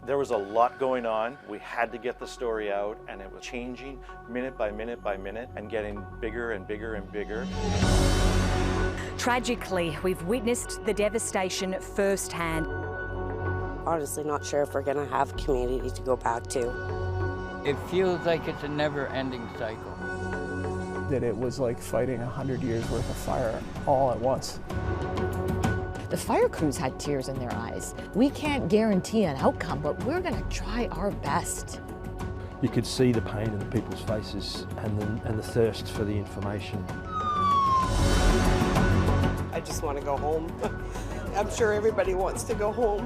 There was a lot going on. We had to get the story out, and it was changing minute by minute by minute and getting bigger and bigger and bigger. Tragically, we've witnessed the devastation firsthand. Honestly, not sure if we're going to have community to go back to. It feels like it's a never-ending cycle. That it was like fighting 100 years worth of fire all at once. The fire crews had tears in their eyes. We can't guarantee an outcome, but we're going to try our best. You could see the pain in the people's faces and the thirst for the information. I just want to go home. I'm sure everybody wants to go home.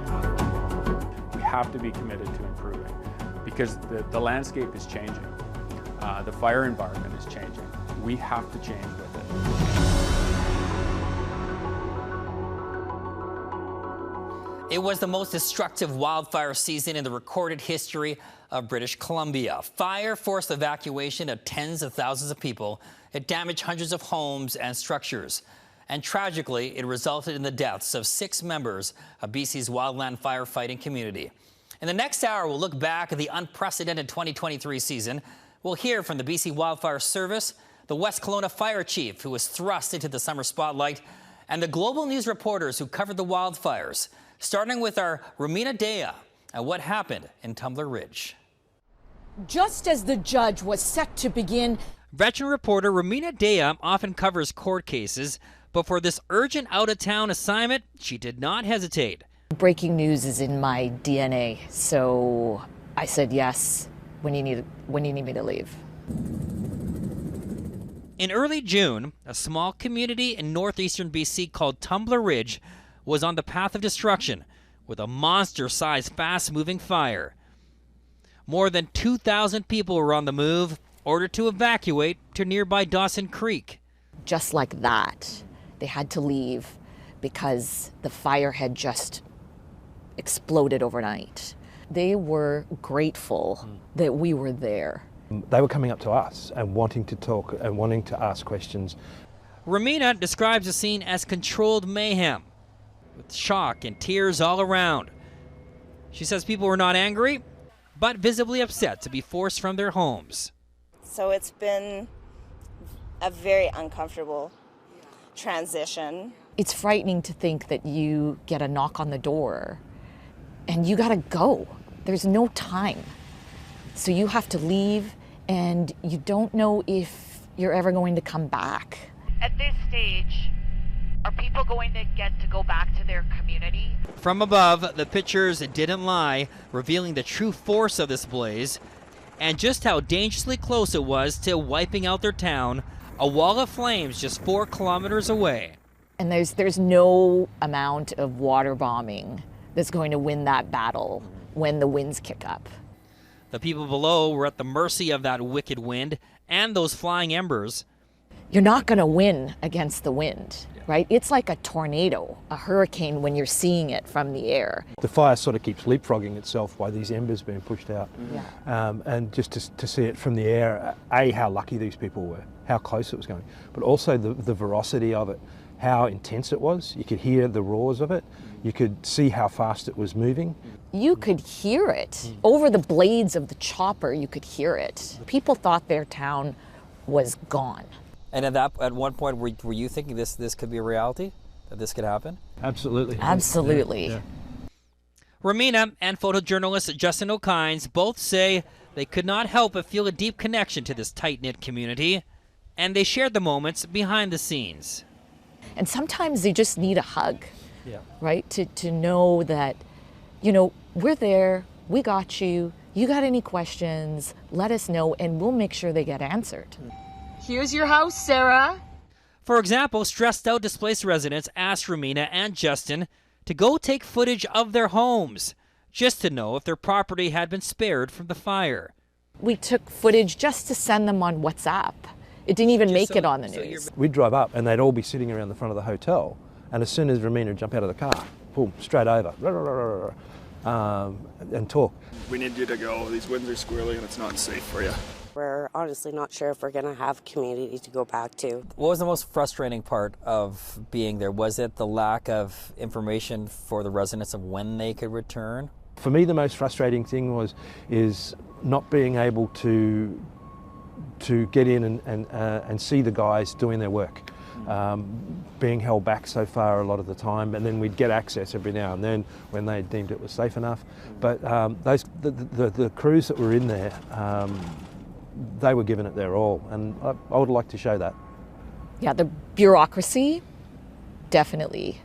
We have to be committed to improving because the landscape is changing. The fire environment is changing. We have to change with it. It was the most destructive wildfire season in the recorded history of British Columbia. Fire forced evacuation of tens of thousands of people. It damaged hundreds of homes and structures. And tragically, it resulted in the deaths of 6 members of BC's wildland firefighting community. In the next hour, we'll look back at the unprecedented 2023 season. We'll hear from the BC Wildfire Service, the West Kelowna Fire Chief, who was thrust into the summer spotlight, and the Global News reporters who covered the wildfires, starting with our Romina Dea and what happened in Tumbler Ridge. Just as the judge was set to begin, veteran reporter Romina Dea often covers court cases, but for this urgent out-of-town assignment, she did not hesitate. Breaking news is in my DNA, so I said yes when you need me to leave. In early June, a small community in northeastern BC called Tumbler Ridge was on the path of destruction with a monster-sized, fast-moving fire. More than 2,000 people were on the move, ordered to evacuate to nearby Dawson Creek. Just like that, they had to leave because the fire had just exploded overnight. They were grateful that we were there. They were coming up to us and wanting to talk and wanting to ask questions. Romina describes the scene as controlled mayhem, with shock and tears all around. She says people were not angry, but visibly upset to be forced from their homes. So it's been a very uncomfortable transition. It's frightening to think that you get a knock on the door and you gotta go. There's no time. So you have to leave and you don't know if you're ever going to come back. At this stage, are people going to get to go back to their community? From above, the pictures didn't lie, revealing the true force of this blaze and just how dangerously close it was to wiping out their town, a wall of flames just 4 kilometers away. And there's no amount of water bombing that's going to win that battle when the winds kick up. The people below were at the mercy of that wicked wind and those flying embers. You're not going to win against the wind, right? It's like a tornado, a hurricane when you're seeing it from the air. The fire sort of keeps leapfrogging itself by these embers being pushed out. Yeah. And just to see it from the air, how lucky these people were, how close it was going, but also the veracity of it, how intense it was. You could hear the roars of it. You could see how fast it was moving. You could hear it. Over the blades of the chopper, you could hear it. People thought their town was gone. And at one point, were you thinking this could be a reality? That this could happen? Absolutely. Absolutely. Yeah. Romina and photojournalist Justin O'Kines both say they could not help but feel a deep connection to this tight-knit community, and they shared the moments behind the scenes. And sometimes they just need a hug, right? To know that, you know, we're there, we got you, you got any questions, let us know, and we'll make sure they get answered. here's your house, Sarah. For example, stressed out displaced residents asked Romina and Justin to go take footage of their homes, just to know if their property had been spared from the fire. We took footage just to send them on WhatsApp. It didn't even make it on the news. We'd drive up and they'd all be sitting around the front of the hotel, and as soon as Romina would jump out of the car, boom, straight over, and talk. We need you to go. These winds are squirrely and it's not safe for you. We're honestly not sure if we're going to have community to go back to. What was the most frustrating part of being there? Was it the lack of information for the residents of when they could return? For me, the most frustrating thing is not being able to get in and see the guys doing their work. Being held back so far a lot of the time, and then we'd get access every now and then when they deemed it was safe enough. But the crews that were in there, they were giving it their all, and I would like to show that. Yeah, the bureaucracy definitely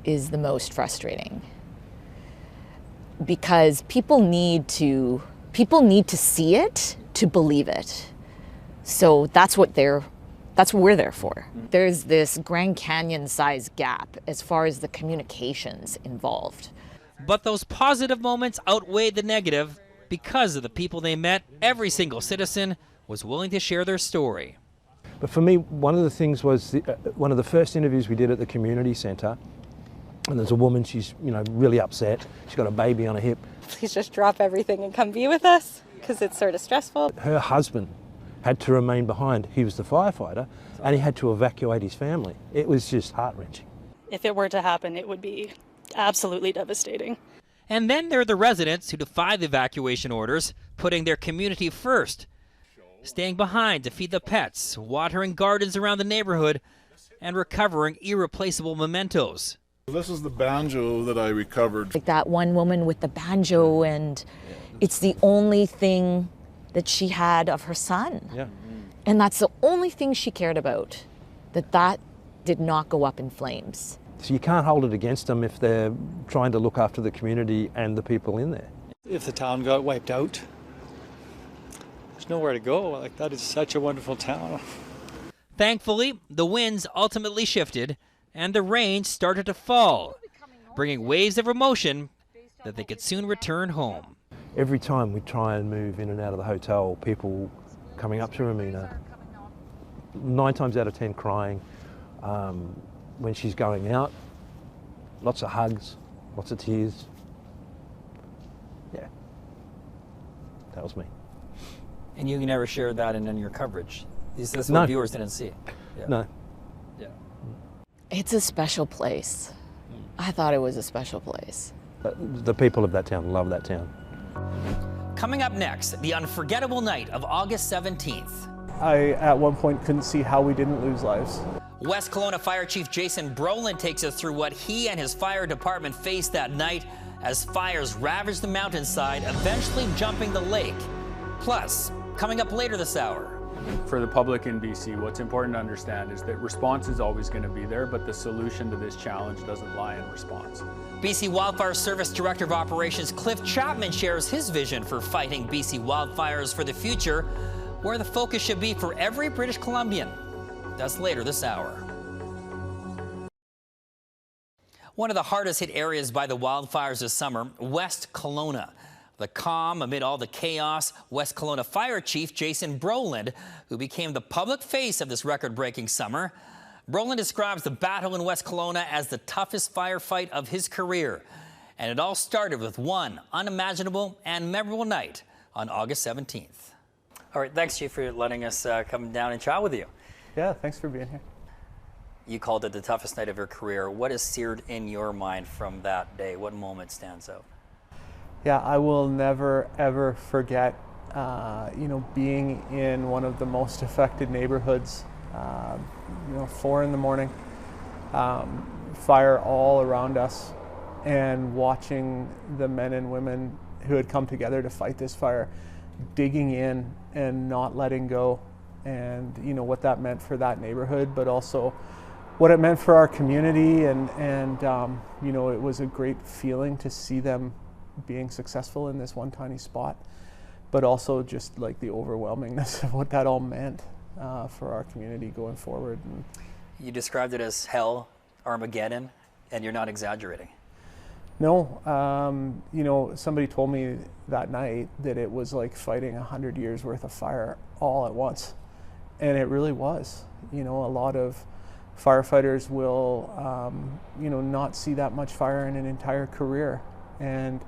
is the most frustrating, because people need to see it to believe it. So that's what we're there for. There's this Grand Canyon size gap as far as the communications involved. But those positive moments outweighed the negative because of the people they met. Every single citizen was willing to share their story. But for me, one of the things was one of the first interviews we did at the community centre, and there's a woman, she's really upset. She's got a baby on her hip. Please just drop everything and come be with us, because it's sort of stressful. Her husband had to remain behind. He was the firefighter, and he had to evacuate his family. It was just heart-wrenching. If it were to happen, it would be absolutely devastating. And then there are the residents who defied the evacuation orders, putting their community first, staying behind to feed the pets, watering gardens around the neighborhood, and recovering irreplaceable mementos. This is the banjo that I recovered. Like that one woman with the banjo, and it's the only thing that she had of her son. Yeah. And that's the only thing she cared about, that did not go up in flames. So you can't hold it against them if they're trying to look after the community and the people in there. If the town got wiped out, there's nowhere to go. Like, that is such a wonderful town. Thankfully, the winds ultimately shifted and the rain started to fall, bringing waves of emotion that they could soon return home. Every time we try and move in and out of the hotel, people coming up to Ramina, 9 times out of 10 crying. When she's going out, lots of hugs, lots of tears. Yeah, that was me. And you never shared that in your coverage? This is No. what viewers didn't see? Yeah. No. Yeah. It's a special place. I thought it was a special place. The people of that town love that town. Coming up next, the unforgettable night of August 17th. I, at one point, couldn't see how we didn't lose lives. West Kelowna Fire Chief Jason Brolin takes us through what he and his fire department faced that night as fires ravaged the mountainside, eventually jumping the lake. Plus, coming up later this hour. For the public in BC, what's important to understand is that response is always going to be there, but the solution to this challenge doesn't lie in response. BC Wildfire Service Director of Operations Cliff Chapman shares his vision for fighting BC wildfires for the future, where the focus should be for every British Columbian. That's later this hour. One of the hardest hit areas by the wildfires this summer, West Kelowna. The calm amid all the chaos, West Kelowna Fire Chief Jason Brolin, who became the public face of this record-breaking summer. Brolin describes the battle in West Kelowna as the toughest firefight of his career. And it all started with one unimaginable and memorable night on August 17th. All right, thanks, Chief, for letting us come down and chat with you. Yeah, thanks for being here. You called it the toughest night of your career. What is seared in your mind from that day? What moment stands out? Yeah, I will never, ever forget, being in one of the most affected neighborhoods, 4 in the morning, fire all around us, and watching the men and women who had come together to fight this fire, digging in and not letting go, and what that meant for that neighborhood, but also what it meant for our community, and it was a great feeling to see them being successful in this one tiny spot, but also just like the overwhelmingness of what that all meant for our community going forward. And you described it as hell, Armageddon, and you're not exaggerating. No, somebody told me that night that it was like fighting 100 years worth of fire all at once. And it really was. A lot of firefighters will, not see that much fire in an entire career. And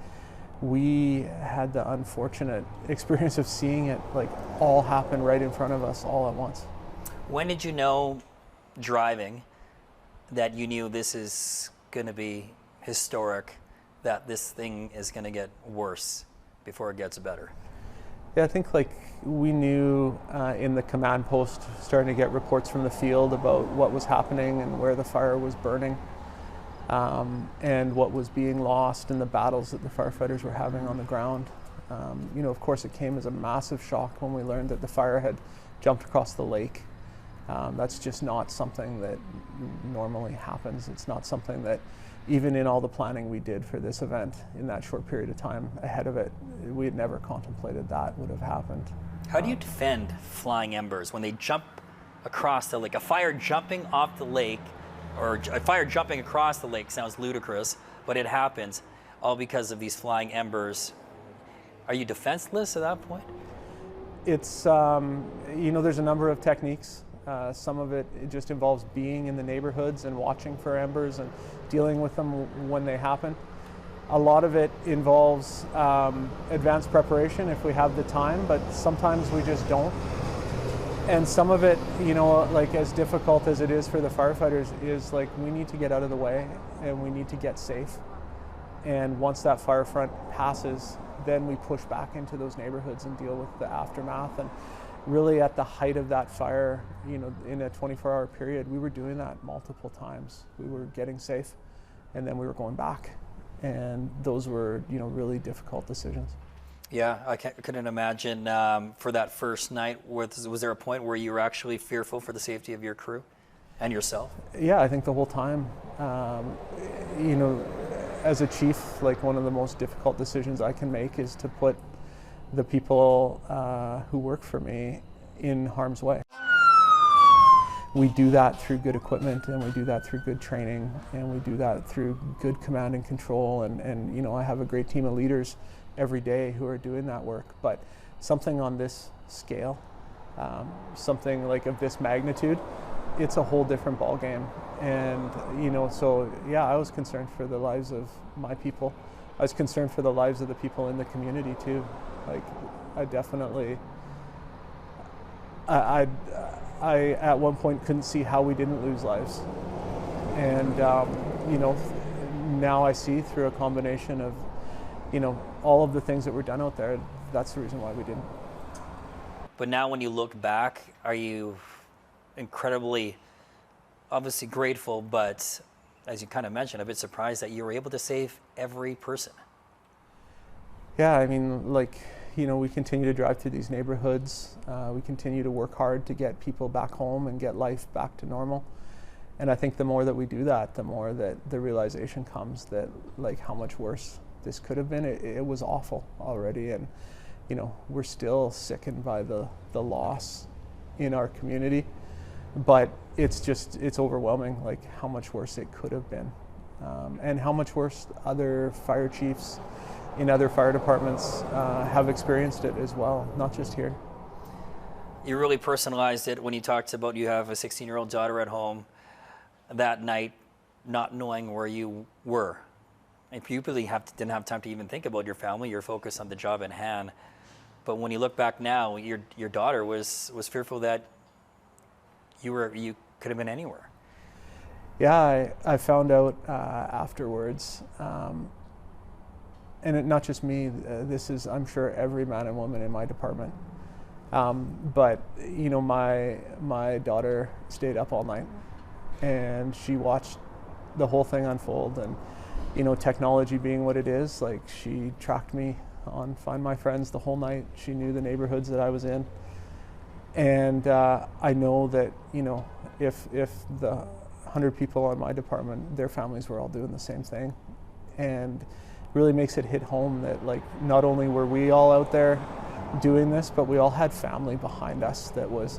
we had the unfortunate experience of seeing it like all happen right in front of us all at once. When did you know, driving, that you knew this is going to be historic that this thing is going to get worse before it gets better? Yeah, I think like we knew in the command post, starting to get reports from the field about what was happening and where the fire was burning, and what was being lost in the battles that the firefighters were having on the ground. You know, of course, it came as a massive shock when we learned that the fire had jumped across the lake. That's just not something that normally happens. It's not something that, even in all the planning we did for this event in that short period of time ahead of it, we had never contemplated that would have happened. How do you defend flying embers when they jump across the lake? A fire jumping off the lake, or a fire jumping across the lake sounds ludicrous, but it happens all because of these flying embers. Are you defenseless at that point? It's, you know, there's a number of techniques. Some of it just involves being in the neighborhoods and watching for embers and dealing with them when they happen. A lot of it involves advanced preparation if we have the time, but sometimes we just don't. And some of it, you know, like as difficult as it is for the firefighters, is like we need to get out of the way and we need to get safe. And once that fire front passes, then we push back into those neighborhoods and deal with the aftermath. And really at the height of that fire, you know, in a 24-hour period, we were doing that multiple times. We were getting safe and then we were going back. And those were, you know, really difficult decisions. Yeah, I couldn't imagine for that first night, was there a point where you were actually fearful for the safety of your crew and yourself? Yeah, I think the whole time. You know, as a chief, like one of the most difficult decisions I can make is to put the people who work for me in harm's way. We do that through good equipment, and we do that through good training, and we do that through good command and control, and you know, I have a great team of leaders every day who are doing that work. But something on this scale, something like of this magnitude, it's a whole different ballgame. And you know, so yeah, I was concerned for the lives of my people. I was concerned for the lives of the people in the community too. Like, I definitely, I at one point couldn't see how we didn't lose lives. And you know, now I see through a combination of, you know, all of the things that were done out there, that's the reason why we didn't. But now when you look back, are you incredibly, obviously grateful, but as you kind of mentioned, a bit surprised that you were able to save every person? Yeah, I mean, like, you know, we continue to drive through these neighborhoods. We continue to work hard to get people back home and get life back to normal. And I think the more that we do that, the more that the realization comes that, like, how much worse this could have been. It was awful already. And, you know, we're still sickened by the loss in our community. But it's just, it's overwhelming, like, how much worse it could have been. And how much worse other fire chiefs in other fire departments have experienced it as well, not just here. You really personalized it when you talked about you have a 16-year-old daughter at home that night, not knowing where you were. And you really didn't have time to even think about your family. You're focused on the job at hand. But when you look back now, your daughter was fearful that you could have been anywhere. Yeah, I found out afterwards. And not just me, this is, I'm sure, every man and woman in my department. But, you know, my daughter stayed up all night and she watched the whole thing unfold. And, you know, technology being what it is, like, she tracked me on Find My Friends the whole night. She knew the neighborhoods that I was in. And I know that, you know, if the 100 people on my department, their families were all doing the same thing. And really makes it hit home that, like, not only were we all out there doing this, but we all had family behind us that was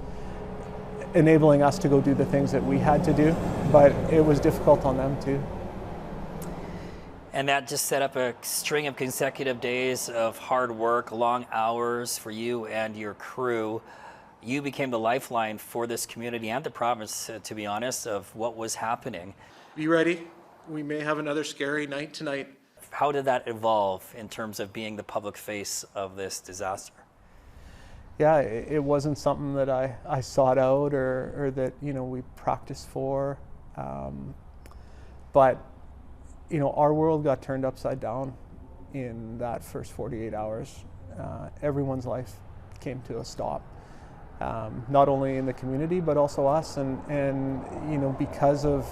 enabling us to go do the things that we had to do, but it was difficult on them too. And that just set up a string of consecutive days of hard work, long hours for you and your crew. You became the lifeline for this community and the province, to be honest, of what was happening. Be ready. We may have another scary night tonight. How did that evolve in terms of being the public face of this disaster? Yeah, it wasn't something that I sought out or that, you know, we practiced for. But you know, our world got turned upside down in that first 48 hours. Everyone's life came to a stop, not only in the community but also us, and you know, because of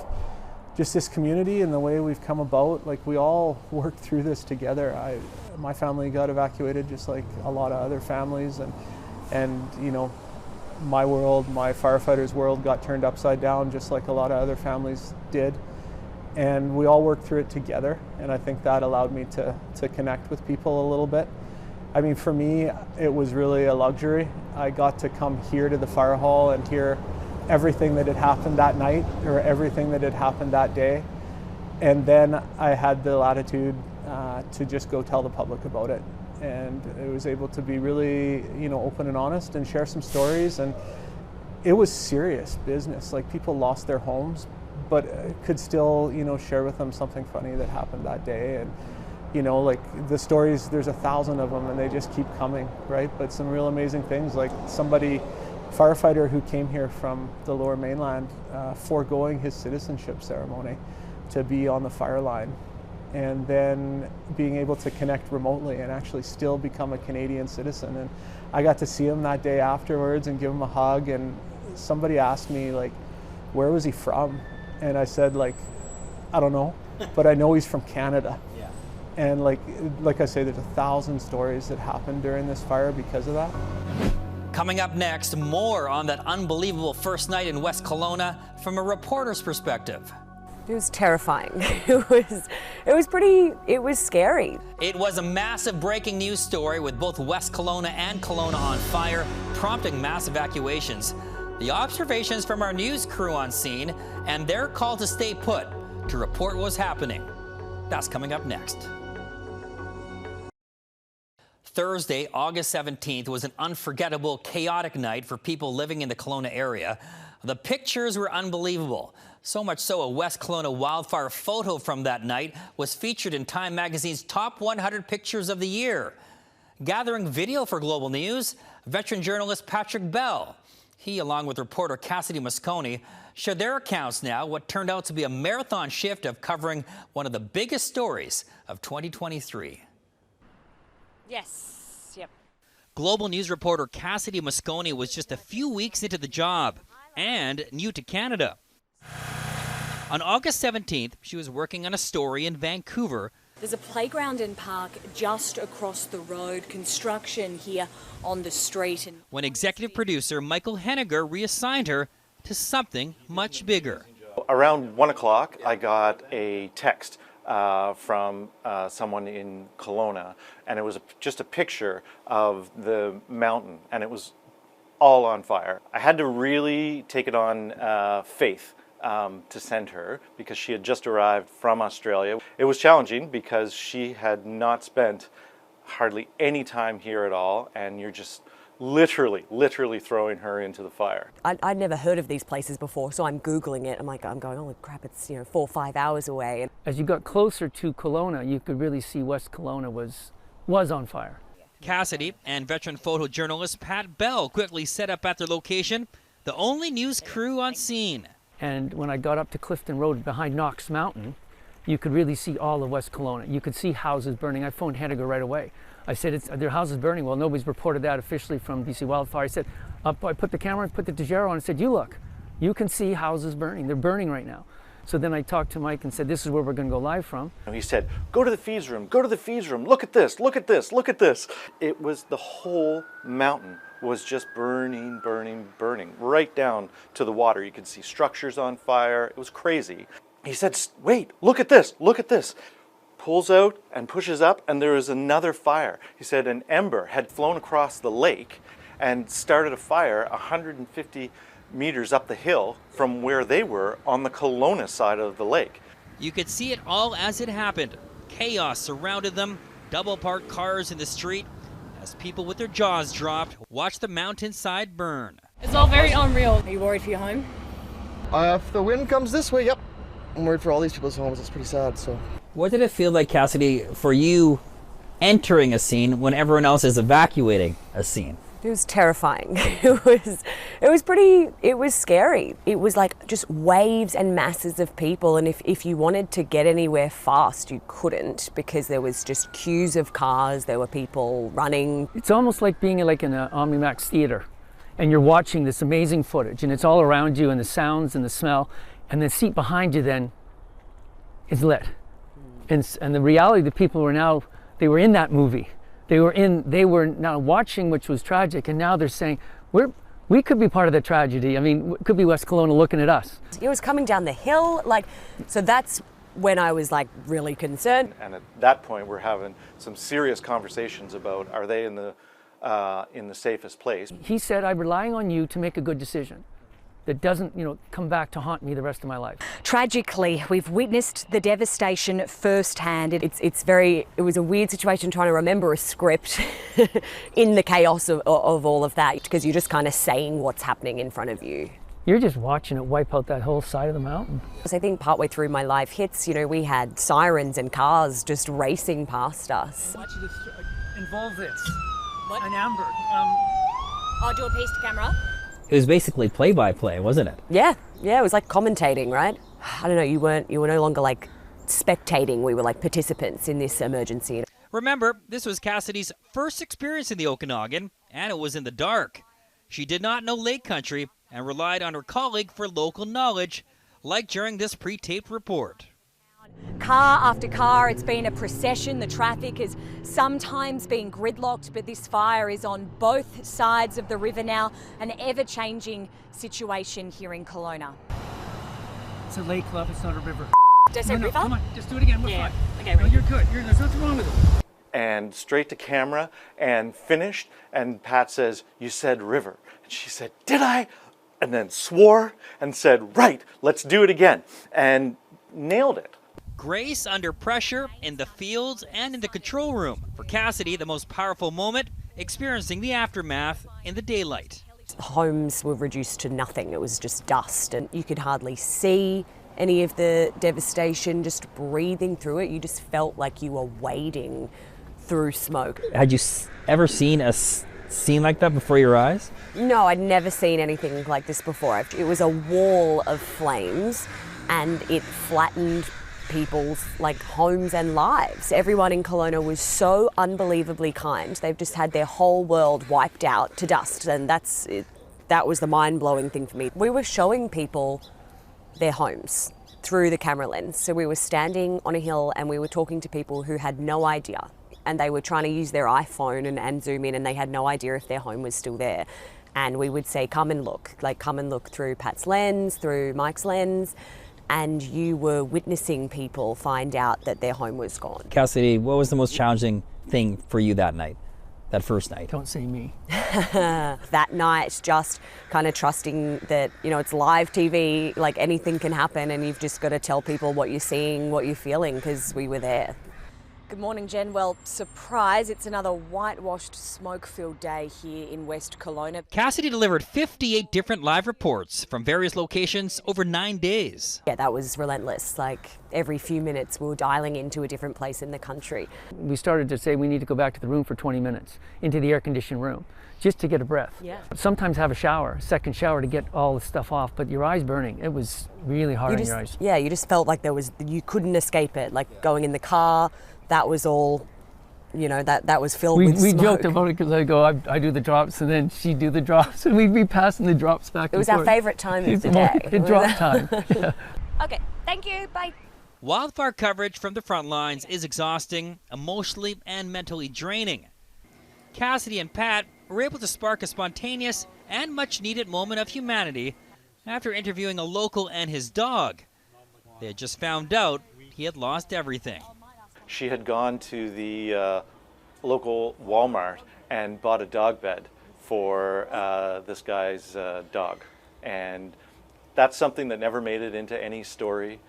just this community and the way we've come about, like, we all worked through this together. My family got evacuated just like a lot of other families, and you know, my world, my firefighters' world got turned upside down just like a lot of other families did. And we all worked through it together, and I think that allowed me to connect with people a little bit. I mean, for me, it was really a luxury. I got to come here to the fire hall and hear everything that had happened that night, or everything that had happened that day. And then I had the latitude to just go tell the public about it. And I was able to be really, you know, open and honest and share some stories. And it was serious business. Like, people lost their homes, but could still, you know, share with them something funny that happened that day. And, you know, like, the stories, there's 1,000 of them and they just keep coming, right? But some real amazing things, like firefighter who came here from the Lower Mainland, foregoing his citizenship ceremony to be on the fire line, and then being able to connect remotely and actually still become a Canadian citizen. And I got to see him that day afterwards and give him a hug, and somebody asked me, like, where was he from? And I said, like, I don't know, but I know he's from Canada. Yeah. And like I say, there's 1,000 stories that happened during this fire because of that. Coming up next, more on that unbelievable first night in West Kelowna from a reporter's perspective. It was terrifying. It was scary. It was a massive breaking news story with both West Kelowna and Kelowna on fire, prompting mass evacuations. The observations from our news crew on scene and their call to stay put to report what was happening. That's coming up next. Thursday, August 17th, was an unforgettable, chaotic night for people living in the Kelowna area. The pictures were unbelievable. So much so, a West Kelowna wildfire photo from that night was featured in Time Magazine's Top 100 Pictures of the Year. Gathering video for Global News, veteran journalist Patrick Bell. He, along with reporter Cassidy Moscone, shared their accounts now, what turned out to be a marathon shift of covering one of the biggest stories of 2023. Yes, yep. Global News reporter Cassidy Moscone was just a few weeks into the job and new to Canada. On August 17th, she was working on a story in Vancouver. There's a playground and park just across the road, construction here on the street. And when executive producer Michael Henniger reassigned her to something much bigger. Around 1 o'clock, I got a text from someone in Kelowna, and it was just a picture of the mountain, and it was all on fire. I had to really take it on faith to send her, because she had just arrived from Australia. It was challenging because she had not spent hardly any time here at all, and you're just literally throwing her into the fire. I'd never heard of these places before, so I'm Googling it. I'm going, holy crap, it's 4 or 5 hours away. As you got closer to Kelowna, you could really see West Kelowna was on fire. Cassidy and veteran photojournalist Pat Bell quickly set up at their location, the only news crew on scene. And when I got up to Clifton Road behind Knox Mountain, you could really see all of West Kelowna. You could see houses burning. I phoned Henniger right away. I said, their houses burning. Well, nobody's reported that officially from BC Wildfire. I said, I put the camera and put the Dejero on and said, you look, you can see houses burning. They're burning right now. So then I talked to Mike and said, this is where we're going to go live from. He said, go to the feeds room, go to the feeds room, look at this, look at this, look at this. It was the whole mountain was just burning right down to the water. You could see structures on fire. It was crazy. He said, wait, look at this, look at this. Pulls out and pushes up, and there is another fire. He said an ember had flown across the lake and started a fire 150 meters up the hill from where they were on the Kelowna side of the lake. You could see it all as it happened. Chaos surrounded them, double parked cars in the street, as people with their jaws dropped watched the mountainside burn. It's all very unreal. Are you worried for your home? If the wind comes this way, yep. I'm worried for all these people's homes. It's pretty sad, so. What did it feel like, Cassidy, for you entering a scene when everyone else is evacuating a scene? It was terrifying. It was scary. It was like just waves and masses of people, and if you wanted to get anywhere fast, you couldn't because there was just queues of cars, there were people running. It's almost like being in an Omnimax theater, and you're watching this amazing footage, and it's all around you, and the sounds and the smell, and the seat behind you then is lit. And the reality, the people they were in that movie. They were now watching, which was tragic, and now they're saying, we could be part of the tragedy. I mean, it could be West Kelowna looking at us. It was coming down the hill, so that's when I was really concerned. And at that point, we're having some serious conversations about, are they in the safest place? He said, I'm relying on you to make a good decision that doesn't, come back to haunt me the rest of my life. Tragically, we've witnessed the devastation firsthand. It was a weird situation trying to remember a script in the chaos of all of that, because you're just kind of saying what's happening in front of you. You're just watching it wipe out that whole side of the mountain. I think partway through my live hits, we had sirens and cars just racing past us. I want you to involve this. What? An amber. I'll do a piece to camera. It was basically play-by-play, wasn't it? Yeah, it was like commentating, right? I don't know, you were no longer spectating, we were participants in this emergency. Remember, this was Cassidy's first experience in the Okanagan, and it was in the dark. She did not know Lake Country and relied on her colleague for local knowledge, like during this pre-taped report. Car after car, it's been a procession. The traffic has sometimes been gridlocked, but this fire is on both sides of the river now, an ever-changing situation here in Kelowna. It's a lake, love, it's not a river. Did I say river? Come on, just do it again, we're fine. Okay, no, you're good, there's nothing wrong with it. And straight to camera and finished, and Pat says, you said river. And she said, did I? And then swore and said, right, let's do it again. And nailed it. Grace under pressure in the fields and in the control room. For Cassidy, the most powerful moment, experiencing the aftermath in the daylight. Homes were reduced to nothing. It was just dust, and you could hardly see any of the devastation. Just breathing through it, you just felt like you were wading through smoke. Had you ever seen a scene like that before your eyes? No, I'd never seen anything like this before. It was a wall of flames, and it flattened people's homes and lives. Everyone in Kelowna was so unbelievably kind. They've just had their whole world wiped out to dust, and that was the mind-blowing thing for me. We were showing people their homes through the camera lens. So we were standing on a hill and we were talking to people who had no idea, and they were trying to use their iPhone and zoom in, and they had no idea if their home was still there. And we would say, come and look through Pat's lens, through Mike's lens, and you were witnessing people find out that their home was gone. Cassidy, what was the most challenging thing for you that night, that first night? Don't say me. That night, just kind of trusting that, it's live TV, anything can happen, and you've just got to tell people what you're seeing, what you're feeling, because we were there. Good morning, Jen. Well, surprise, it's another whitewashed, smoke-filled day here in West Kelowna. Cassidy delivered 58 different live reports from various locations over 9 days. Yeah, that was relentless. Every few minutes we were dialing into a different place in the country. We started to say we need to go back to the room for 20 minutes, into the air-conditioned room, just to get a breath. Yeah. Sometimes have a shower, second shower to get all the stuff off, but your eyes burning. It was really hard on your eyes. Yeah, you just felt like you couldn't escape it. Going in the car, that was all, that was filled with smoke. We joked about it because I do the drops and then she'd do the drops, and we'd be passing the drops back and forth. It was our favourite time of the day. Drop time. Yeah. Okay, thank you, bye. Wildfire coverage from the front lines is exhausting, emotionally and mentally draining. Cassidy and Pat were able to spark a spontaneous and much-needed moment of humanity after interviewing a local and his dog. They had just found out he had lost everything. She had gone to the local Walmart and bought a dog bed for this guy's dog. And that's something that never made it into any story.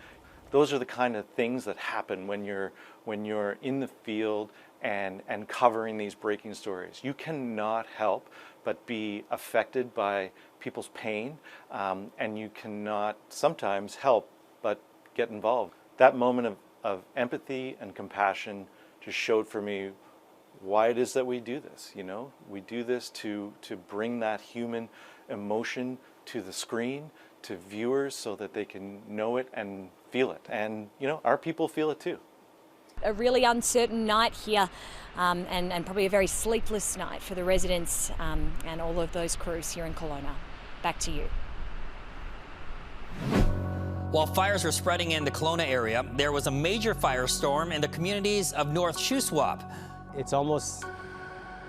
Those are the kind of things that happen when you're in the field and covering these breaking stories. You cannot help but be affected by people's pain, and you cannot sometimes help but get involved. That moment of empathy and compassion just showed for me why it is that we do this. You know, we do this to bring that human emotion to the screen, to viewers, so that they can know it and feel it. And you know, our people feel it too. A really uncertain night here, and probably a very sleepless night for the residents and all of those crews here in Kelowna. Back to you. While fires were spreading in the Kelowna area, there was a major firestorm in the communities of North Shuswap. It's almost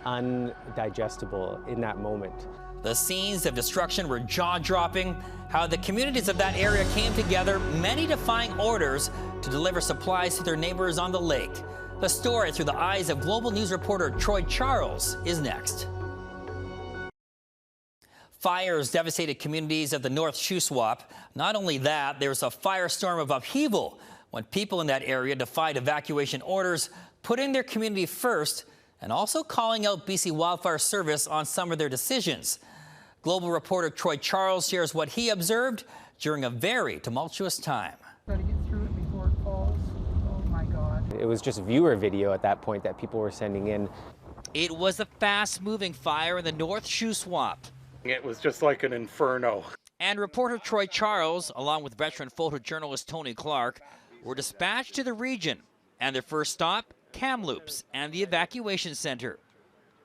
undigestible in that moment. The scenes of destruction were jaw-dropping. How the communities of that area came together, many defying orders to deliver supplies to their neighbors on the lake. The story through the eyes of Global News reporter Troy Charles is next. Fires devastated communities of the North Shuswap. Not only that, there was a firestorm of upheaval when people in that area defied evacuation orders, putting their community first and also calling out BC Wildfire Service on some of their decisions. Global reporter Troy Charles shares what he observed during a very tumultuous time. Try to get through it before it falls. Oh my God. It was just viewer video at that point that people were sending in. It was a fast-moving fire in the North Shuswap. It was just like an inferno. And reporter Troy Charles, along with veteran photojournalist Tony Clark, were dispatched to the region. And their first stop, Kamloops and the evacuation center.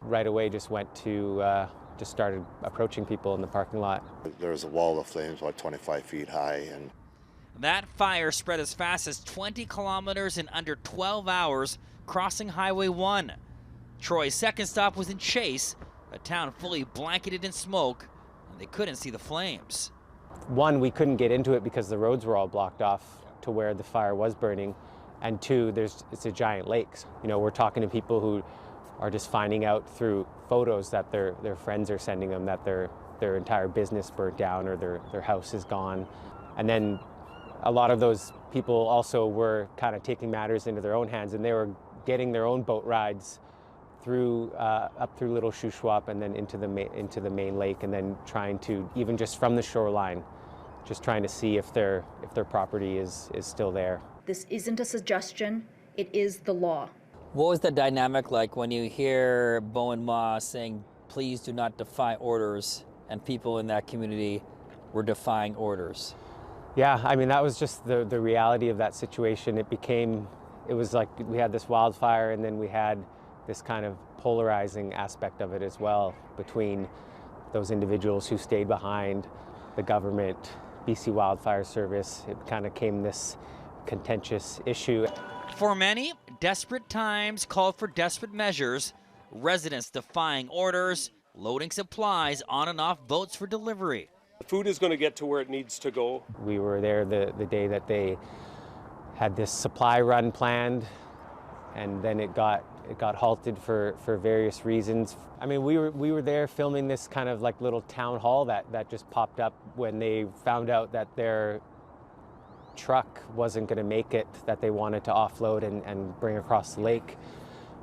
Right away just went to, just started approaching people in the parking lot. There was a wall of flames about 25 feet high. And that fire spread as fast as 20 kilometers in under 12 hours, crossing Highway 1. Troy's second stop was in Chase, a town fully blanketed in smoke, and they couldn't see the flames. One, we couldn't get into it because the roads were all blocked off to where the fire was burning. And two, it's a giant lake. You know, we're talking to people who are just finding out through photos that their friends are sending them that their entire business burnt down or their house is gone. And then a lot of those people also were kind of taking matters into their own hands, and they were getting their own boat rides through up through Little Shuswap and then into the main lake, and then trying to, even just from the shoreline, just trying to see if their property is still there. This isn't a suggestion, it is the law. What was the dynamic like when you hear Bowen Ma saying, please do not defy orders, and people in that community were defying orders? Yeah, I mean, that was just the reality of that situation. It was like we had this wildfire, and then we had this kind of polarizing aspect of it as well, between those individuals who stayed behind, the government, BC Wildfire Service. It kind of came this contentious issue. For many, desperate times called for desperate measures. Residents defying orders, loading supplies on and off boats for delivery. The food is going to get to where it needs to go. We were there the day that they had this supply run planned, and then it got halted for various reasons. I mean, we were there filming this kind of like little town hall that just popped up when they found out that their truck wasn't going to make it, that they wanted to offload and bring across the lake.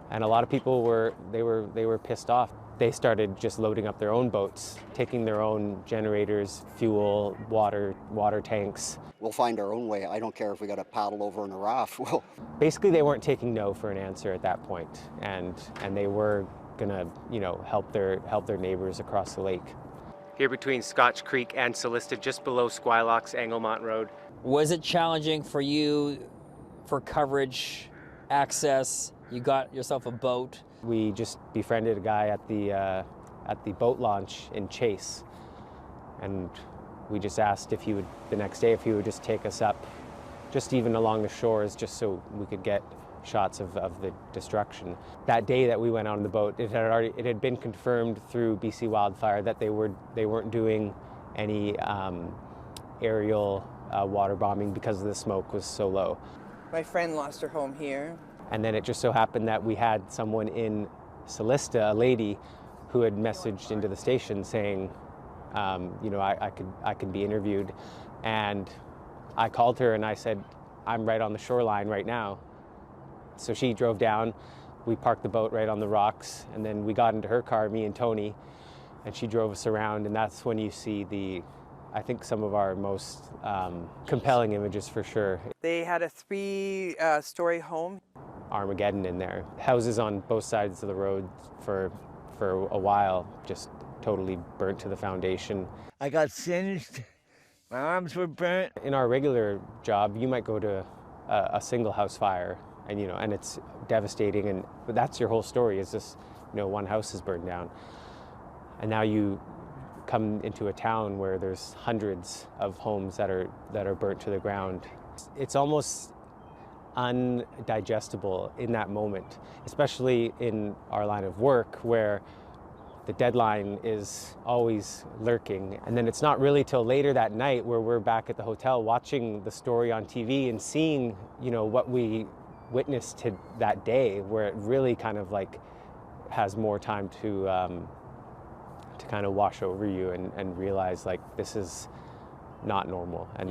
And a lot of people were pissed off. They started just loading up their own boats, taking their own generators, fuel, water tanks. We'll find our own way. I don't care if we got to paddle over in a raft. Basically, they weren't taking no for an answer at that point, and they were gonna, help their neighbors across the lake. Here between Scotch Creek and Solista, just below Squylocks, Anglemont Road. Was it challenging for you for coverage, access? You got yourself a boat? We just befriended a guy at the boat launch in Chase, and we just asked if he would, the next day, if he would just take us up, just even along the shores, just so we could get shots of the destruction. That day that we went on the boat, it had been confirmed through BC Wildfire that they weren't doing any aerial water bombing because the smoke was so low. My friend lost her home here. And then it just so happened that we had someone in Solista, a lady, who had messaged into the station saying, I could be interviewed. And I called her and I said, I'm right on the shoreline right now. So she drove down, we parked the boat right on the rocks, and then we got into her car, me and Tony, and she drove us around, and that's when you see I think some of our most compelling images for sure. They had a 3-story home. Armageddon in there. Houses on both sides of the road for a while just totally burnt to the foundation. I got singed. My arms were burnt. In our regular job, you might go to a single house fire, and and it's devastating, but that's your whole story. Is just one house is burned down, and now you come into a town where there's hundreds of homes that are burnt to the ground. It's almost undigestible in that moment, especially in our line of work where the deadline is always lurking. And then it's not really till later that night where we're back at the hotel watching the story on TV and seeing, what we witnessed that day, where it really kind of like has more time to kind of wash over you and realize like this is not normal, and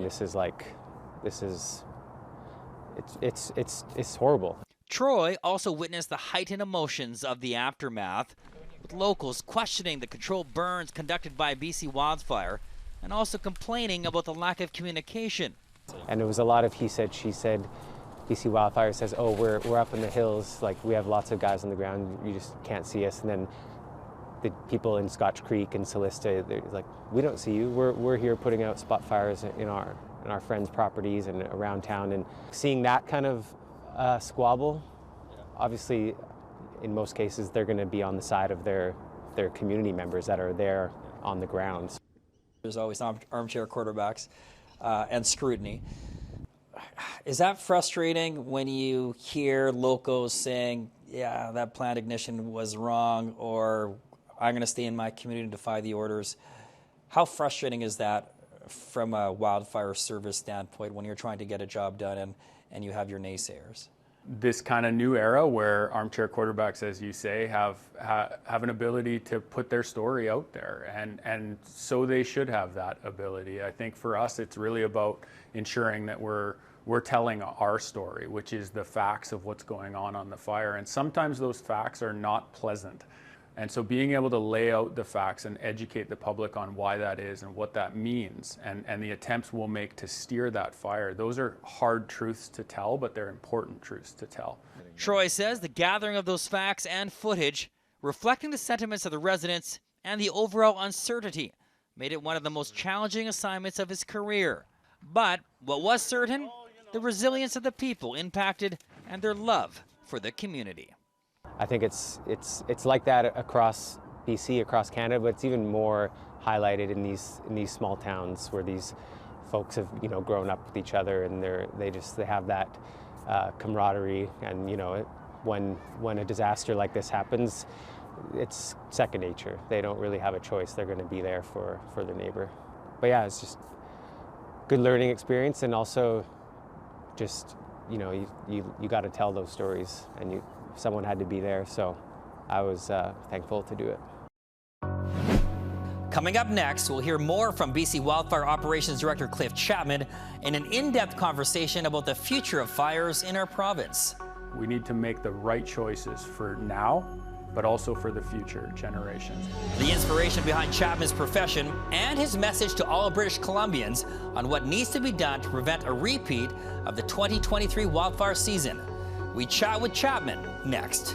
it's horrible. Troy also witnessed the heightened emotions of the aftermath, with locals questioning the controlled burns conducted by BC Wildfire and also complaining about the lack of communication. And it was a lot of he said, she said. BC Wildfire says, oh, we're up in the hills, like we have lots of guys on the ground, you just can't see us. And then the people in Scotch Creek and Solista, they're like, we don't see you, we're here putting out spot fires in our friends' properties and around town. And seeing that kind of squabble, obviously in most cases they're going to be on the side of their community members that are there on the grounds. There's always armchair quarterbacks and scrutiny. Is that frustrating when you hear locals saying, yeah, that plant ignition was wrong, or I'm going to stay in my community and defy the orders? How frustrating is that from a wildfire service standpoint when you're trying to get a job done and you have your naysayers? This kind of new era where armchair quarterbacks, as you say, have an ability to put their story out there, and so they should have that ability. I think for us, it's really about ensuring that we're telling our story, which is the facts of what's going on the fire. And sometimes those facts are not pleasant. And so being able to lay out the facts and educate the public on why that is and what that means, and the attempts we'll make to steer that fire, those are hard truths to tell, but they're important truths to tell. Troy says the gathering of those facts and footage, reflecting the sentiments of the residents and the overall uncertainty, made it one of the most challenging assignments of his career. But what was certain, the resilience of the people impacted and their love for the community. I think it's like that across BC, across Canada, but it's even more highlighted in these small towns where these folks have grown up with each other, and they have that camaraderie. And when a disaster like this happens, it's second nature. They don't really have a choice. They're going to be there for their neighbor. But yeah, it's just good learning experience, and also just you got to tell those stories, and someone had to be there, so I was thankful to do it. Coming up next, we'll hear more from BC Wildfire Operations Director Cliff Chapman in an in-depth conversation about the future of fires in our province. We need to make the right choices for now, but also for the future generations. The inspiration behind Chapman's profession and his message to all British Columbians on what needs to be done to prevent a repeat of the 2023 wildfire season. We chat with Chapman next.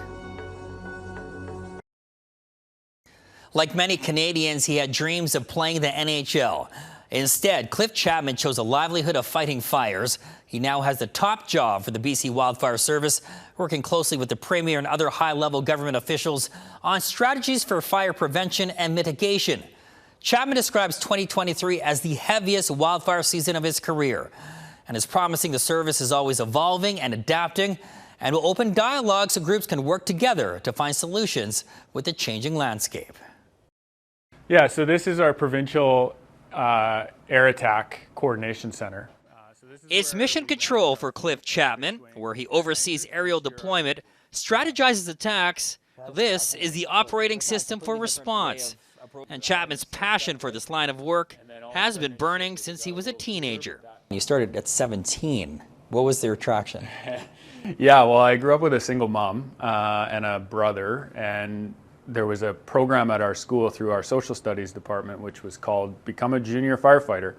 Like many Canadians, he had dreams of playing the NHL. Instead, Cliff Chapman chose a livelihood of fighting fires. He now has the top job for the BC Wildfire Service, working closely with the Premier and other high-level government officials on strategies for fire prevention and mitigation. Chapman describes 2023 as the heaviest wildfire season of his career, and is promising the service is always evolving and adapting, and will open dialogue so groups can work together to find solutions with the changing landscape. Yeah, so this is our provincial air attack coordination center. It's mission control for Cliff Chapman, where he oversees aerial deployment, strategizes attacks. This is the operating system for response. And Chapman's passion for this line of work has been burning since he was a teenager. You started at 17. What was the attraction? Yeah, well, I grew up with a single mom and a brother, and there was a program at our school through our social studies department which was called Become a Junior Firefighter.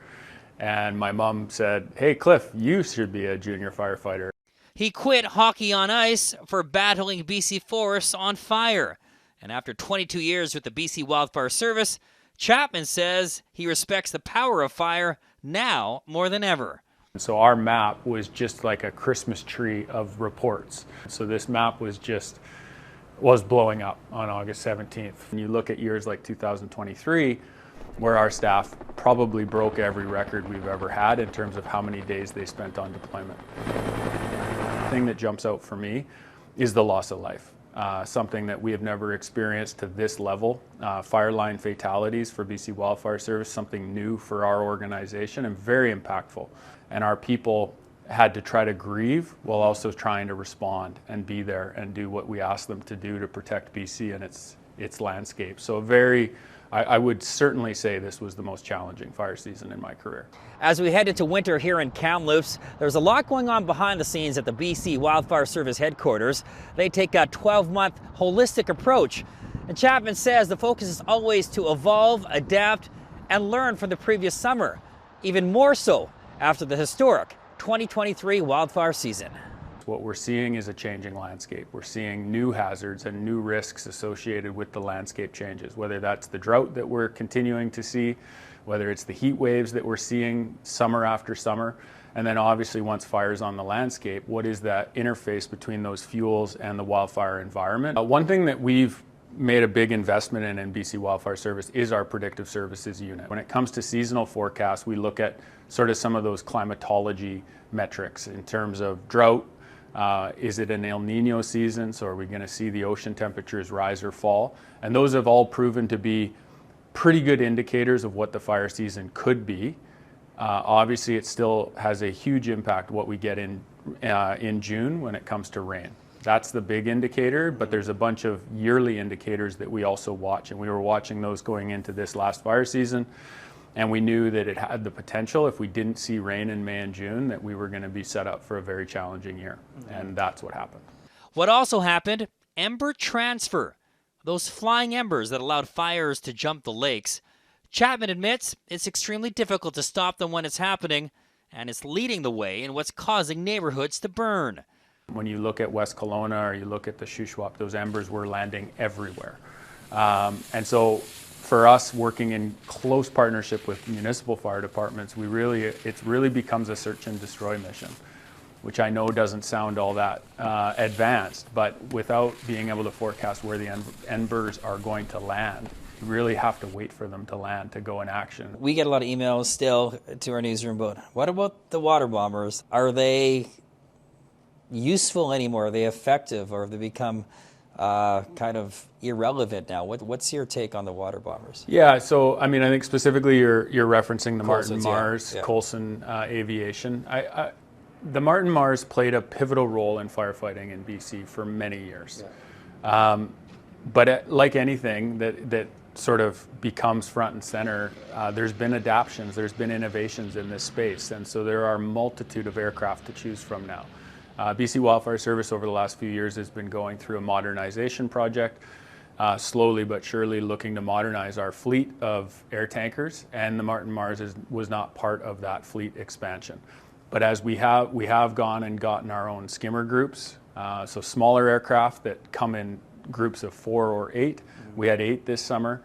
And my mom said, hey, Cliff, you should be a junior firefighter. He quit hockey on ice for battling BC forests on fire. And after 22 years with the BC Wildfire Service, Chapman says he respects the power of fire now more than ever. So our map was just like a Christmas tree of reports. So this map was blowing up on August 17th. When you look at years like 2023, where our staff probably broke every record we've ever had in terms of how many days they spent on deployment. The thing that jumps out for me is the loss of life. Something that we have never experienced to this level. Fire line fatalities for BC Wildfire Service, something new for our organization and very impactful. And our people had to try to grieve while also trying to respond and be there and do what we asked them to do to protect BC and its landscape. So I would certainly say this was the most challenging fire season in my career. As we head into winter here in Kamloops, there's a lot going on behind the scenes at the BC Wildfire Service headquarters. They take a 12-month holistic approach. And Chapman says the focus is always to evolve, adapt, and learn from the previous summer. Even more so after the historic 2023 wildfire season. What we're seeing is a changing landscape. We're seeing new hazards and new risks associated with the landscape changes, whether that's the drought that we're continuing to see, whether it's the heat waves that we're seeing summer after summer, and then obviously once fire's on the landscape, what is that interface between those fuels and the wildfire environment? One thing that we've made a big investment in BC Wildfire Service is our predictive services unit. When it comes to seasonal forecasts, we look at sort of some of those climatology metrics in terms of drought. Is it an El Nino season? So are we going to see the ocean temperatures rise or fall? And those have all proven to be pretty good indicators of what the fire season could be. Obviously, it still has a huge impact what we get in June when it comes to rain. That's the big indicator, but there's a bunch of yearly indicators that we also watch, and we were watching those going into this last fire season, and we knew that it had the potential, if we didn't see rain in May and June, that we were going to be set up for a very challenging year, and that's what happened. What also happened, ember transfer. Those flying embers that allowed fires to jump the lakes. Chapman admits it's extremely difficult to stop them when it's happening, and it's leading the way in what's causing neighborhoods to burn. When you look at West Kelowna or you look at the Shuswap, those embers were landing everywhere. And so for us, working in close partnership with municipal fire departments, it really becomes a search and destroy mission, which I know doesn't sound all that advanced, but without being able to forecast where the embers are going to land, you really have to wait for them to land to go in action. We get a lot of emails still to our newsroom about, what about the water bombers? Are they useful anymore? Are they effective, or have they become kind of irrelevant now? What's your take on the water bombers? Yeah, so I mean, I think specifically you're referencing the Martin Coulson's, Mars, yeah. Coulson Aviation. The Martin Mars played a pivotal role in firefighting in BC for many years. Yeah. But like anything that sort of becomes front and center, there's been adaptations, there's been innovations in this space, and so there are a multitude of aircraft to choose from now. BC Wildfire Service over the last few years has been going through a modernization project, slowly but surely looking to modernize our fleet of air tankers, and the Martin Mars was not part of that fleet expansion. But as we have gone and gotten our own skimmer groups, so smaller aircraft that come in groups of 4 or 8. We had 8 this summer.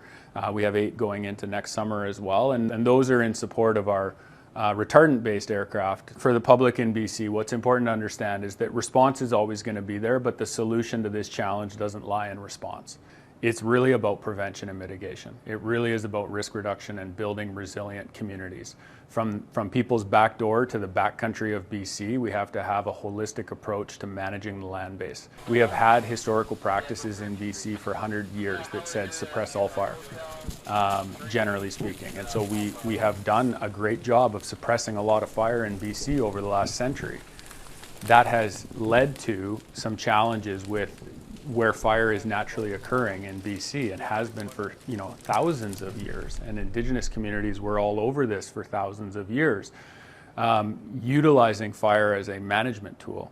We have 8 going into next summer as well, and those are in support of our retardant-based aircraft. For the public in BC, what's important to understand is that response is always going to be there, but the solution to this challenge doesn't lie in response. It's really about prevention and mitigation. It really is about risk reduction and building resilient communities. From people's back door to the backcountry of BC, we have to have a holistic approach to managing the land base. We have had historical practices in BC for 100 years that said suppress all fire, generally speaking. And so we have done a great job of suppressing a lot of fire in BC over the last century. That has led to some challenges with where fire is naturally occurring in BC and has been for thousands of years, and Indigenous communities were all over this for thousands of years. Utilizing fire as a management tool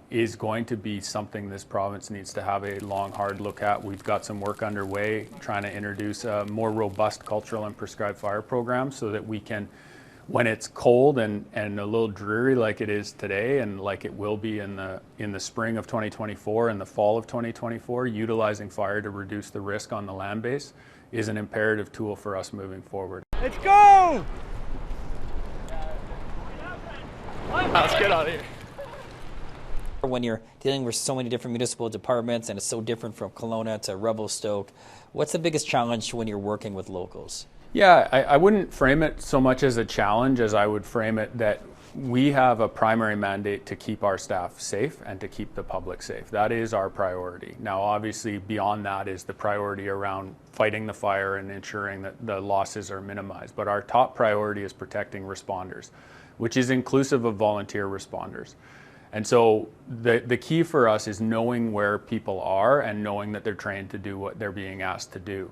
is going to be something this province needs to have a long, hard look at. We've got some work underway trying to introduce a more robust cultural and prescribed fire program so that we can when it's cold and a little dreary like it is today, and like it will be in the spring of 2024 and the fall of 2024, utilizing fire to reduce the risk on the land base is an imperative tool for us moving forward. Let's go! Let's get out of here. When you're dealing with so many different municipal departments and it's so different from Kelowna to Revelstoke, what's the biggest challenge when you're working with locals? Yeah, I wouldn't frame it so much as a challenge as I would frame it that we have a primary mandate to keep our staff safe and to keep the public safe. That is our priority. Now, obviously, beyond that is the priority around fighting the fire and ensuring that the losses are minimized. But our top priority is protecting responders, which is inclusive of volunteer responders. And so the key for us is knowing where people are and knowing that they're trained to do what they're being asked to do.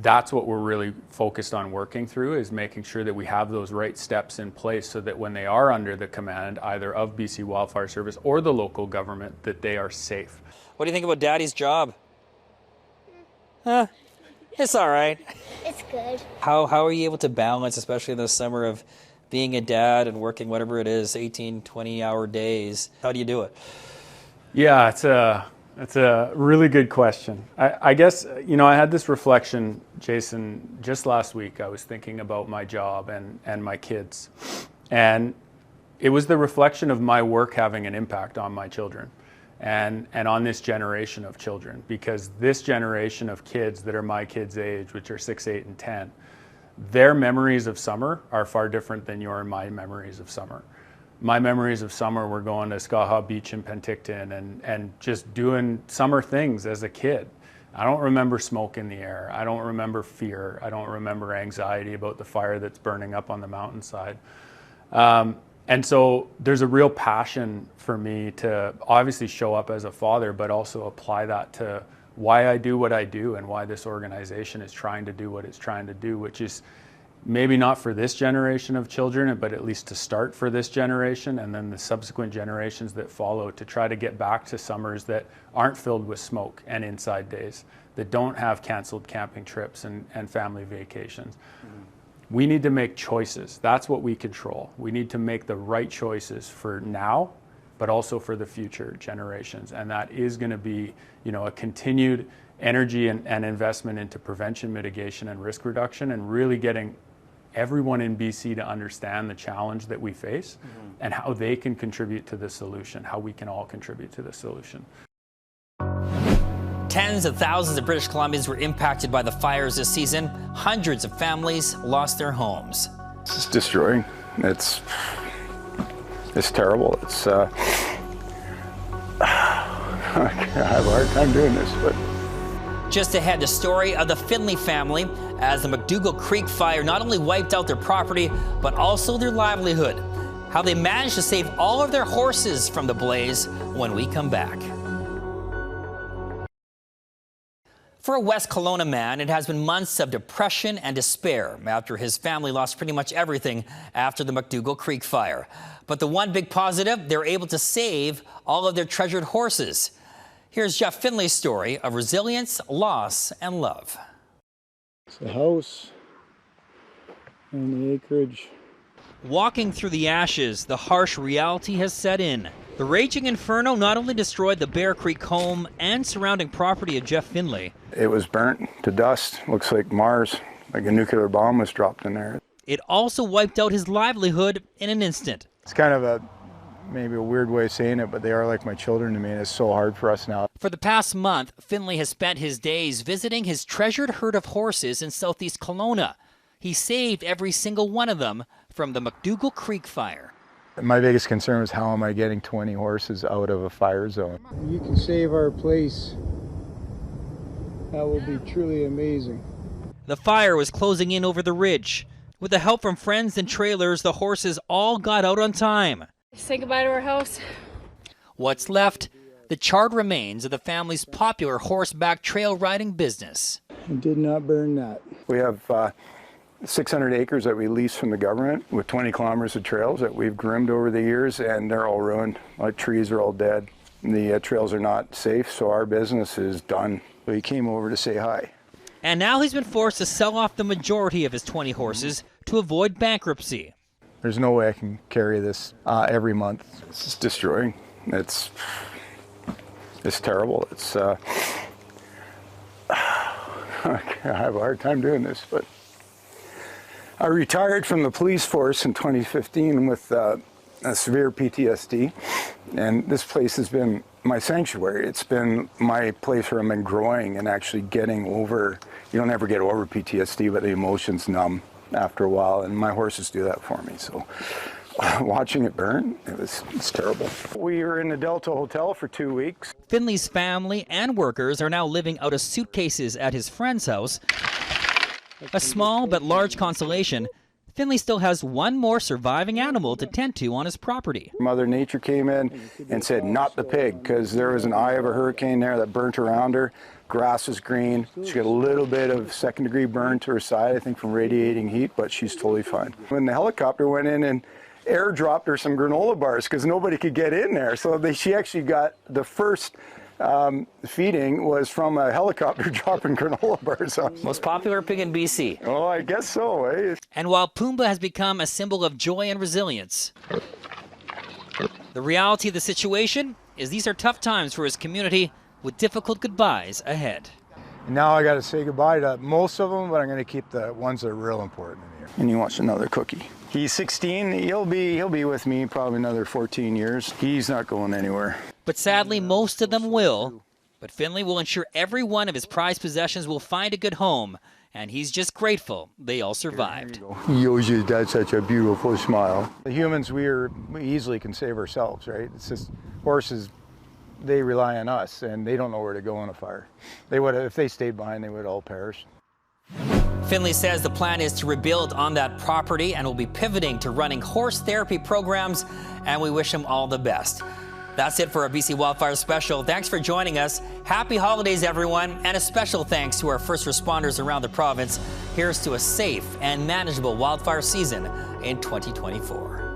That's what we're really focused on working through, is making sure that we have those right steps in place so that when they are under the command either of BC Wildfire Service or the local government, that they are safe. What do you think about Daddy's job? It's all right. It's good. How are you able to balance, especially in the summer, of being a dad and working whatever it is, 18, 20-hour days? How do you do it? Yeah, it's a really good question. I guess, I had this reflection, Jason, just last week. I was thinking about my job and my kids. And it was the reflection of my work having an impact on my children and on this generation of children. Because this generation of kids that are my kids' age, which are 6, 8, and 10, their memories of summer are far different than your and my memories of summer. My memories of summer were going to Skaha Beach in Penticton and just doing summer things as a kid. I don't remember smoke in the air. I don't remember fear. I don't remember anxiety about the fire that's burning up on the mountainside. And so there's a real passion for me to obviously show up as a father, but also apply that to why I do what I do and why this organization is trying to do what it's trying to do, which is maybe not for this generation of children, but at least to start for this generation and then the subsequent generations that follow, to try to get back to summers that aren't filled with smoke and inside days, that don't have canceled camping trips and family vacations. Mm-hmm. We need to make choices. That's what we control. We need to make the right choices for now, but also for the future generations. And that is going to be, a continued energy and investment into prevention, mitigation, and risk reduction, and really getting everyone in BC to understand the challenge that we face and how they can contribute to the solution, how we can all contribute to the solution. Tens of thousands of British Columbians were impacted by the fires this season. Hundreds of families lost their homes. It's destroying. It's terrible. It's I have a hard time doing this, but. Just ahead, the story of the Finley family as the McDougall Creek fire not only wiped out their property, but also their livelihood. How they managed to save all of their horses from the blaze when we come back. For a West Kelowna man, it has been months of depression and despair after his family lost pretty much everything after the McDougall Creek fire. But the one big positive, they were able to save all of their treasured horses. Here's Jeff Finley's story of resilience, loss, and love. It's the house and the acreage. Walking through the ashes, the harsh reality has set in. The raging inferno not only destroyed the Bear Creek home and surrounding property of Jeff Finley. It was burnt to dust. Looks like Mars, like a nuclear bomb was dropped in there. It also wiped out his livelihood in an instant. It's kind of maybe a weird way of saying it, but they are like my children to me, and it's so hard for us now. For the past month, Finley has spent his days visiting his treasured herd of horses in southeast Kelowna. He saved every single one of them from the McDougall Creek fire. My biggest concern was, how am I getting 20 horses out of a fire zone? You can save our place. That will be truly amazing. The fire was closing in over the ridge. With the help from friends and trailers, the horses all got out on time. Say goodbye to our house. What's left? The charred remains of the family's popular horseback trail riding business. I did not burn that. We have 600 acres that we lease from the government with 20 kilometers of trails that we've groomed over the years, and they're all ruined. Our trees are all dead. The trails are not safe, so our business is done. So he came over to say hi. And now he's been forced to sell off the majority of his 20 horses to avoid bankruptcy. There's no way I can carry this every month. It's destroying. It's terrible. I have a hard time doing this, but I retired from the police force in 2015 with a severe PTSD, and this place has been my sanctuary. It's been my place where I've been growing and actually getting over, you don't ever get over PTSD, but the emotions numb after a while, and my horses do that for me. So watching it burn, it's terrible. We were in the Delta Hotel for 2 weeks. Finley's family and workers are now living out of suitcases at his friend's house. A small but large consolation, Finley still has one more surviving animal to tend to on his property. Mother Nature came in and said, not the pig, because there was an eye of a hurricane there that burnt around her. Grass is green. She got a little bit of second-degree burn to her side, I think from radiating heat, but she's totally fine. When the helicopter went in and airdropped her some granola bars because nobody could get in there, so she actually got the first feeding was from a helicopter dropping granola bars on. Most popular pig in BC. Oh, I guess so, eh? And while Pumbaa has become a symbol of joy and resilience, the reality of the situation is these are tough times for his community with difficult goodbyes ahead. And now I got to say goodbye to most of them, but I'm going to keep the ones that are real important in here. And he wants another cookie. He's 16. He'll be with me probably another 14 years. He's not going anywhere. But sadly, most of them will. But Finley will ensure every one of his prized possessions will find a good home, and he's just grateful they all survived. He always has got such a beautiful smile. The humans, we easily can save ourselves, right? It's just horses, they rely on us, and they don't know where to go in a fire. They would, if they stayed behind, they would all perish. Finley says the plan is to rebuild on that property and will be pivoting to running horse therapy programs, and we wish him all the best. That's it for our BC Wildfire Special. Thanks for joining us. Happy holidays, everyone, and a special thanks to our first responders around the province. Here's to a safe and manageable wildfire season in 2024.